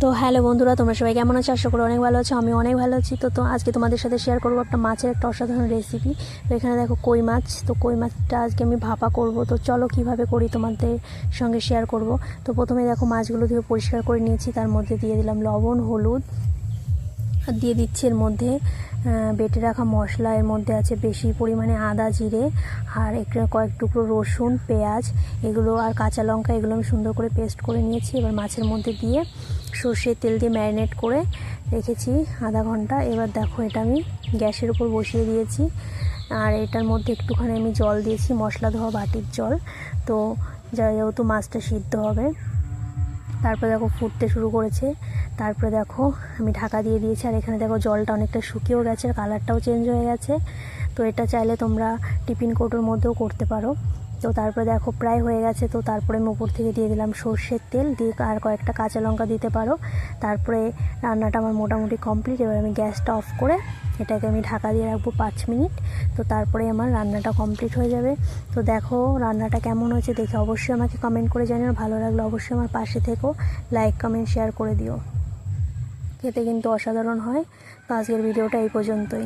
তো হ্যালো বন্ধুরা, তোমরা সবাই কেমন আছো? আশা করি অনেক ভালো আছো। আমি অনেক ভালো আছি। তো আজকে তোমাদের সাথে শেয়ার করবো একটা মাছের একটা অসাধারণ রেসিপি। তো এখানে দেখো কই মাছ। তো কই মাছটা আজকে আমি ভাপা করব। তো চলো কিভাবে করি তোমাদের সঙ্গে শেয়ার করব। তো প্রথমে দেখো মাছগুলো ধুয়ে পরিষ্কার করে নিয়েছি, তার মধ্যে দিয়ে দিলাম লবণ, হলুদ, আর দিয়ে দিচ্ছি এর মধ্যে বেটে রাখা মশলা। এর মধ্যে আছে বেশি পরিমাণে আদা, জিরে, আর একটু কয়েক টুকরো রসুন, পেঁয়াজ, এগুলো আর কাঁচা লঙ্কা, এগুলো আমি সুন্দর করে পেস্ট করে নিয়েছি। এবার মাছের মধ্যে দিয়ে সর্ষের তেল দিয়ে ম্যারিনেট করে রেখেছি আধা ঘন্টা। এবার দেখো এটা আমি গ্যাসের উপর বসিয়ে দিয়েছি, আর এটার মধ্যে একটুখানি আমি জল দিয়েছি, মশলা ধোয়া বাটির জল। তো যেহেতু মাছটা সিদ্ধ হবে, তারপরে দেখো ফুটতে শুরু করেছে। তারপরে দেখো আমি ঢাকা দিয়ে দিয়েছি, আর এখানে দেখো জলটা অনেকটা শুকিয়েও গেছে, আর কালারটাও চেঞ্জ হয়ে গেছে। তো এটা চাইলে তোমরা টিফিন কৌটোর মধ্যেও করতে পারো। তো তারপরে দেখো প্রায় হয়ে গেছে। তো তারপরে আমি উপর থেকে দিয়ে দিলাম সর্ষের তেল, দিয়ে আর কয়েকটা কাঁচা লঙ্কা দিতে পারো। তারপরে রান্নাটা আমার মোটামুটি কমপ্লিট। এবার আমি গ্যাসটা অফ করে এটাকে আমি ঢাকা দিয়ে রাখবো 5 মিনিট। তো তারপরে আমার রান্নাটা কমপ্লিট হয়ে যাবে। তো দেখো রান্নাটা কেমন হয়েছে দেখে অবশ্যই আমাকে কমেন্ট করে জানিও। ভালো লাগলে অবশ্যই আমার পাশে থেকো, লাইক, কমেন্ট, শেয়ার করে দিও। খেতে কিন্তু অসাধারণ হয়। তো আজকের ভিডিওটা এই পর্যন্তই।